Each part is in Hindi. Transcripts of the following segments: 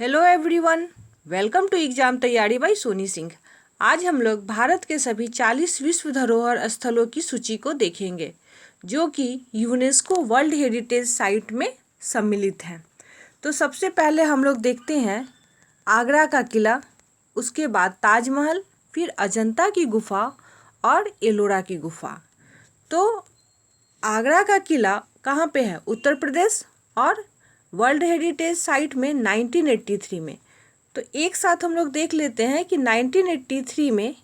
Hello everyone, welcome to exam तैयारी बाई सोनी सिंह। आज हम लोग भारत के सभी 40 विश्व धरोहर स्थलों की सूची को देखेंगे जो कि यूनेस्को वर्ल्ड हेरिटेज साइट में सम्मिलित हैं। तो सबसे पहले हम लोग देखते हैं आगरा का किला, उसके बाद ताजमहल, फिर अजंता की गुफा और एलोरा की गुफा। तो आगरा का किला कहाँ पे है? उत्तर प्रदेश, और वर्ल्ड हेरिटेज साइट में 1983 में। तो एक साथ हम लोग देख लेते हैं कि 1983 में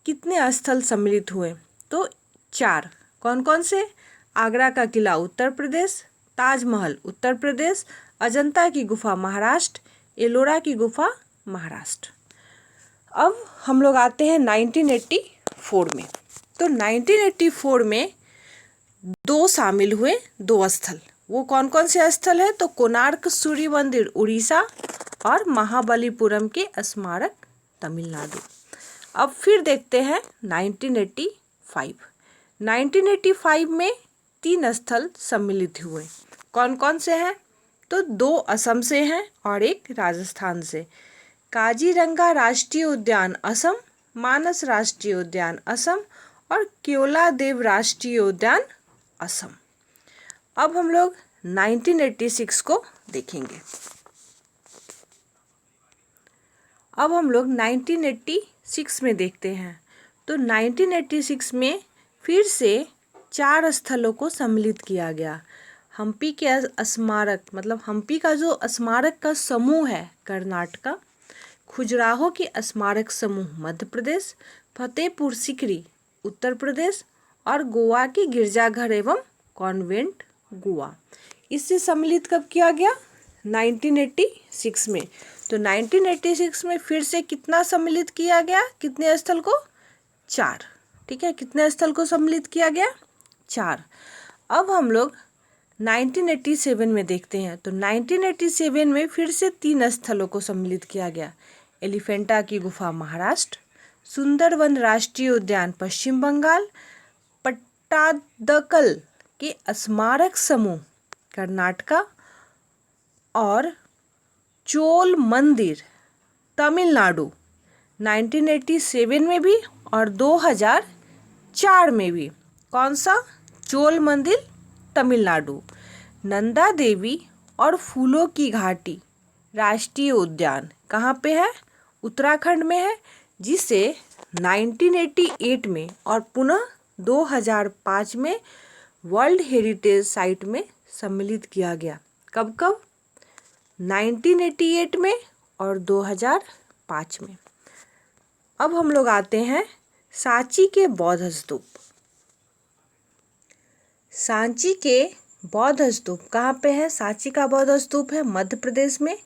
कितने स्थल सम्मिलित हुए। तो 4। कौन कौन से? आगरा का किला उत्तर प्रदेश, ताजमहल उत्तर प्रदेश, अजंता की गुफा महाराष्ट्र, एलोरा की गुफा महाराष्ट्र। अब हम लोग आते हैं 1984 में। तो 1984 में 2 शामिल हुए, 2 स्थल। वो कौन कौन से स्थल है? तो कोणार्क सूर्य मंदिर उड़ीसा और महाबलीपुरम के स्मारक तमिलनाडु। अब फिर देखते हैं 1985। 1985 में 3 स्थल सम्मिलित हुए। कौन कौन से हैं? तो 2 असम से हैं और 1 राजस्थान से। काजीरंगा राष्ट्रीय उद्यान असम, मानस राष्ट्रीय उद्यान असम और केओलादेव राष्ट्रीय उद्यान असम। अब हम लोग 1986 को देखेंगे। अब हम लोग 1986 में देखते हैं। तो 1986 में फिर से 4 स्थलों को सम्मिलित किया गया। हम्पी के स्मारक, मतलब हम्पी का जो स्मारक का समूह है कर्नाटका, खजुराहो के स्मारक समूह मध्य प्रदेश, फतेहपुर सीकरी उत्तर प्रदेश और गोवा के गिरजाघर एवं कॉन्वेंट गोवा। इससे सम्मिलित कब किया गया? 1986 में। तो 1986 में फिर से कितना सम्मिलित किया गया? कितने स्थल को? 4। ठीक है, कितने स्थल को सम्मिलित किया गया? 4। अब हम लोग 1987 में देखते हैं। तो 1987 में फिर से 3 स्थलों को सम्मिलित किया गया। एलिफेंटा की गुफा महाराष्ट्र, सुंदरवन राष्ट्रीय उद्यान पश्चिम बंगाल, पट्टादकल के स्मारक समूह कर्नाटका और चोल मंदिर तमिलनाडु। 1987 में भी और 2004 में भी। कौन सा? चोल मंदिर तमिलनाडु। नंदा देवी और फूलों की घाटी राष्ट्रीय उद्यान कहाँ पे है? उत्तराखंड में है, जिसे 1988 में और पुनः 2005 में वर्ल्ड हेरिटेज साइट में सम्मिलित किया गया। कब कब? 1988 में और 2005 में। अब हम लोग आते हैं सांची के बौद्ध स्तूप। सांची के बौद्ध स्तूप कहाँ पे है? सांची का बौद्ध स्तूप है मध्य प्रदेश में।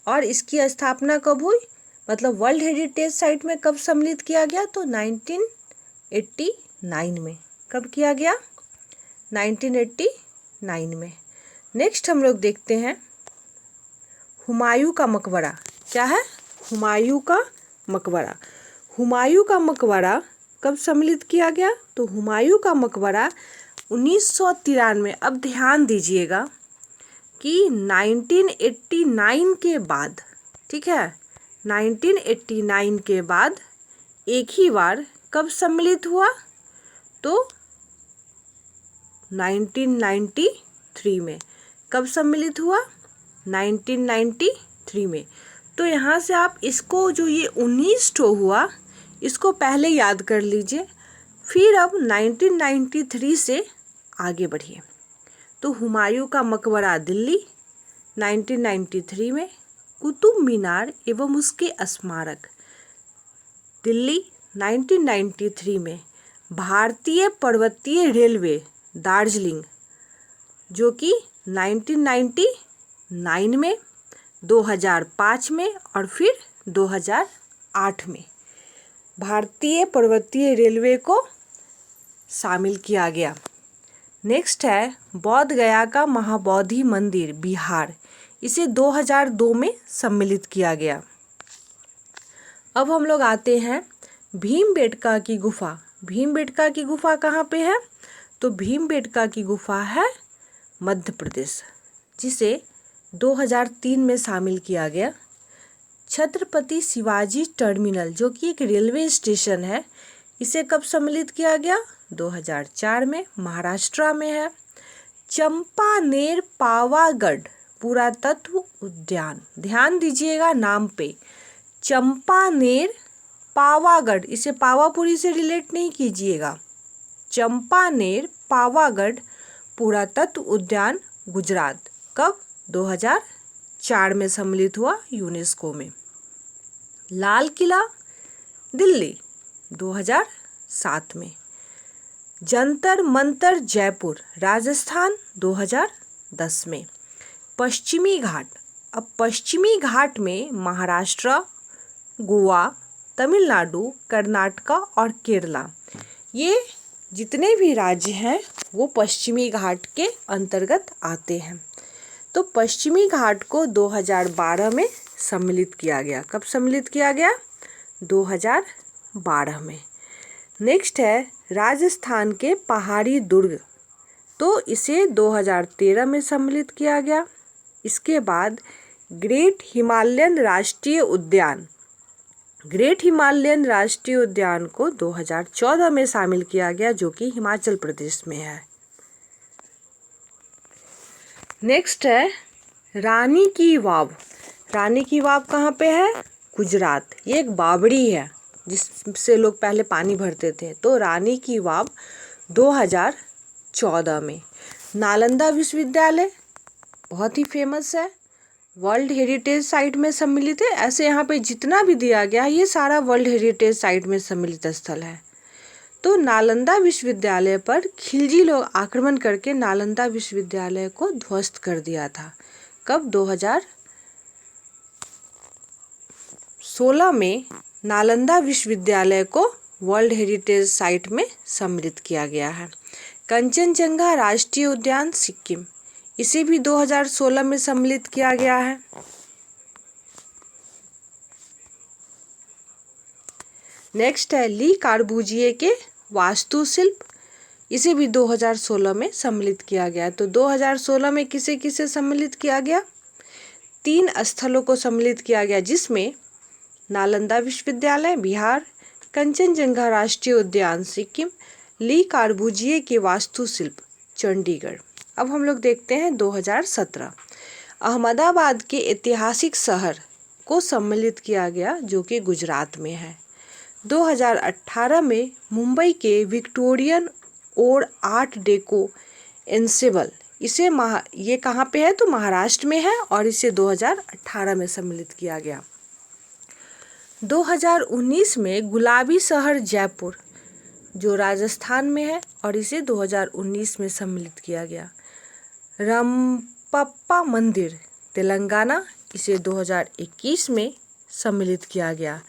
और इसकी स्थापना कब हुई? मतलब वर्ल्ड हेरिटेज साइट में कब सम्मिलित किया गया? तो 1989 में। कब किया गया? 1989 में। नेक्स्ट हम लोग देखते हैं हुमायूं का मकबरा। क्या है? हुमायूं का मकबरा। हुमायूं का मकबरा कब सम्मिलित किया गया? तो हुमायूं का मकबरा 1993। अब ध्यान दीजिएगा कि 1989 के बाद, ठीक है, 1989 के बाद एक ही बार कब सम्मिलित हुआ? तो 1993 में। कब सम्मिलित हुआ? 1993 में। तो यहाँ से आप इसको, जो ये 19 ठो हुआ, इसको पहले याद कर लीजिए, फिर अब 1993 से आगे बढ़िए। तो हुमायूं का मकबरा दिल्ली 1993 में, कुतुब मीनार एवं उसके स्मारक दिल्ली 1993 में, भारतीय पर्वतीय रेलवे दार्जिलिंग जो कि 1999 में, 2005 में और फिर 2008 में भारतीय पर्वतीय रेलवे को शामिल किया गया। नेक्स्ट है बोध गया का महाबोधि मंदिर बिहार। इसे 2002 में सम्मिलित किया गया। अब हम लोग आते हैं भीमबेटका की गुफा। भीमबेटका की गुफा कहाँ पे है? तो भीमबेटका की गुफा है मध्य प्रदेश, जिसे 2003 में शामिल किया गया। छत्रपति शिवाजी टर्मिनल जो कि एक रेलवे स्टेशन है, इसे कब सम्मिलित किया गया? 2004 में, महाराष्ट्र में है। चंपानेर पावागढ़ पुरातत्व उद्यान, ध्यान दीजिएगा नाम पे, चंपानेर पावागढ़, इसे पावापुरी से रिलेट नहीं कीजिएगा। चंपानेर पावागढ़ पुरातत्व उद्यान गुजरात, कब? 2004 में सम्मिलित हुआ यूनेस्को में। लाल किला दिल्ली 2007 में। जंतर मंतर जयपुर राजस्थान 2010 में। पश्चिमी घाट, अब पश्चिमी घाट में महाराष्ट्र, गोवा, तमिलनाडु, कर्नाटक और केरला, ये जितने भी राज्य हैं वो पश्चिमी घाट के अंतर्गत आते हैं। तो पश्चिमी घाट को 2012 में सम्मिलित किया गया। कब सम्मिलित किया गया? 2012 में। नेक्स्ट है राजस्थान के पहाड़ी दुर्ग, तो इसे 2013 में सम्मिलित किया गया। इसके बाद ग्रेट हिमालयन राष्ट्रीय उद्यान, ग्रेट हिमालयन राष्ट्रीय उद्यान को 2014 में शामिल किया गया, जो कि हिमाचल प्रदेश में है। नेक्स्ट है रानी की वाव। रानी की वाव कहाँ पे है? गुजरात। ये एक बावड़ी है जिससे लोग पहले पानी भरते थे। तो रानी की वाव 2014 में। नालंदा विश्वविद्यालय बहुत ही फेमस है, वर्ल्ड हेरिटेज साइट में सम्मिलित है। ऐसे यहाँ पे जितना भी दिया गया है ये सारा वर्ल्ड हेरिटेज साइट में सम्मिलित स्थल है। तो नालंदा विश्वविद्यालय पर खिलजी लोग आक्रमण करके नालंदा विश्वविद्यालय को ध्वस्त कर दिया था। कब? 2016 में नालंदा विश्वविद्यालय को वर्ल्ड हेरिटेज साइट में सम्मिलित किया गया है। कंचनजंगा राष्ट्रीय उद्यान सिक्किम, इसे भी 2016 में सम्मिलित किया गया है। नेक्स्ट है ली कार्बूजिए के वास्तुशिल्प, इसे भी 2016 में सम्मिलित किया गया। तो 2016 में किसे किसे सम्मिलित किया गया? 3 स्थलों को सम्मिलित किया गया, जिसमें नालंदा विश्वविद्यालय बिहार, कंचनजंगा राष्ट्रीय उद्यान सिक्किम, ली कार्बूजिए के वास्तुशिल्प चंडीगढ़। अब हम लोग देखते हैं 2017 अहमदाबाद के ऐतिहासिक शहर को सम्मिलित किया गया, जो कि गुजरात में है। 2018 में मुंबई के विक्टोरियन और आर्ट डेको एंसेबल, इसे ये कहाँ पे है? तो महाराष्ट्र में है, और इसे 2018 में सम्मिलित किया गया। 2019 में गुलाबी शहर जयपुर, जो राजस्थान में है, और इसे 2019 में सम्मिलित किया गया। रमपप्पा मंदिर तेलंगाना, इसे 2021 में सम्मिलित किया गया।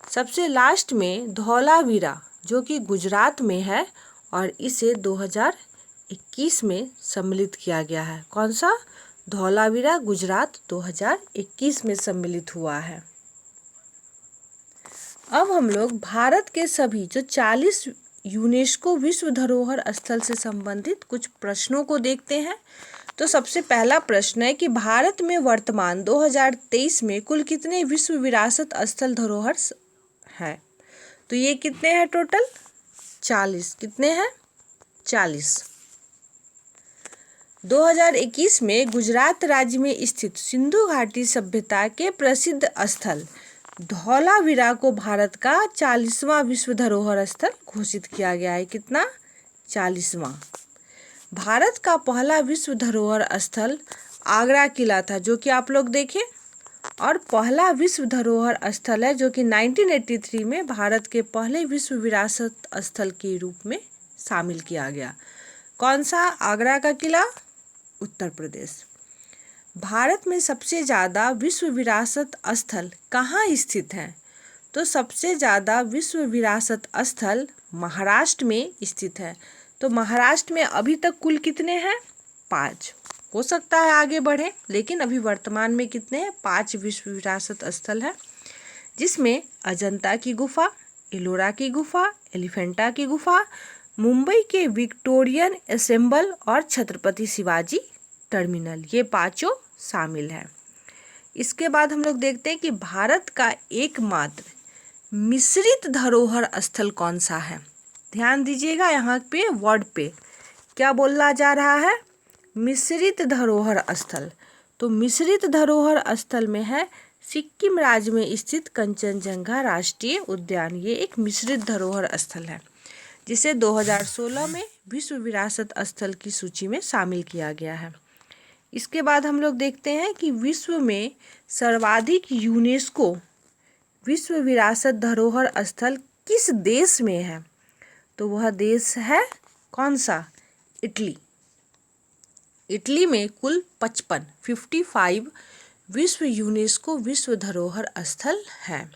सबसे लास्ट में धौलावीरा, जो कि गुजरात में है, और इसे 2021 में सम्मिलित किया गया है। कौन सा? धौलावीरा, गुजरात 2021 में सम्मिलित हुआ है। अब हम लोग भारत के सभी जो 40 यूनेस्को विश्व धरोहर स्थल से संबंधित कुछ प्रश्नों को देखते हैं। तो सबसे पहला प्रश्न है कि भारत में वर्तमान 2023 में कुल कितने विश्व विरासत स्थल धरोहर हैं? तो ये कितने हैं टोटल? 40। कितने हैं? 40। 2021 में गुजरात राज्य में स्थित सिंधु घाटी सभ्यता के प्रसिद्ध स्थल धौलावीरा को भारत का 40वां विश्व धरोहर स्थल घोषित किया गया है। कितना? 40वां। भारत का पहला विश्व धरोहर स्थल आगरा किला था, जो कि आप लोग देखें, और पहला विश्व धरोहर स्थल है जो कि 1983 में भारत के पहले विश्व विरासत स्थल के रूप में शामिल किया गया। कौन सा? आगरा का किला, उत्तर प्रदेश। भारत में सबसे ज़्यादा विश्व विरासत स्थल कहाँ स्थित हैं? तो सबसे ज़्यादा विश्व विरासत स्थल महाराष्ट्र में स्थित है। तो महाराष्ट्र में अभी तक कुल कितने हैं? 5। हो सकता है आगे बढ़े, लेकिन अभी वर्तमान में कितने हैं? 5 विश्व विरासत स्थल है, जिसमें अजंता की गुफा, एलोरा की गुफा, एलिफेंटा की गुफा, मुंबई के विक्टोरियन एसेंबल और छत्रपति शिवाजी टर्मिनल, ये 5 शामिल है। इसके बाद हम लोग देखते हैं कि भारत का एकमात्र मिश्रित धरोहर स्थल कौन सा है। ध्यान दीजिएगा यहाँ पे वर्ड पे क्या बोला जा रहा है, मिश्रित धरोहर स्थल। तो मिश्रित धरोहर स्थल में है सिक्किम राज्य में स्थित कंचनजंगा राष्ट्रीय उद्यान। ये एक मिश्रित धरोहर स्थल है जिसे 2016 में विश्व विरासत स्थल की सूची में शामिल किया गया है। इसके बाद हम लोग देखते हैं कि विश्व में सर्वाधिक यूनेस्को विश्व विरासत धरोहर स्थल किस देश में है। तो वह देश है कौन सा, इटली। इटली में कुल 55 विश्व यूनेस्को विश्व धरोहर स्थल हैं।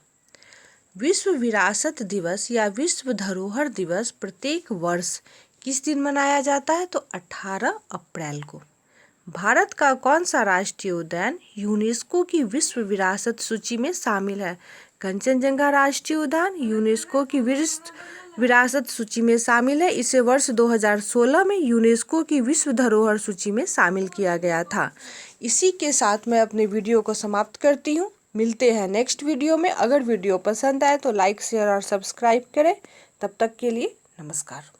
विश्व विरासत दिवस या विश्व धरोहर दिवस प्रत्येक वर्ष किस दिन मनाया जाता है, तो 18 अप्रैल को। भारत का कौन सा राष्ट्रीय उद्यान यूनेस्को की विश्व विरासत सूची में शामिल है। कंचनजंगा राष्ट्रीय उद्यान यूनेस्को की विश्व विरासत सूची में शामिल है। इसे वर्ष 2016 में यूनेस्को की विश्व धरोहर सूची में शामिल किया गया था। इसी के साथ मैं अपने वीडियो को समाप्त करती हूँ। मिलते हैं नेक्स्ट वीडियो में। अगर वीडियो पसंद आए तो लाइक, शेयर और सब्सक्राइब करें। तब तक के लिए नमस्कार।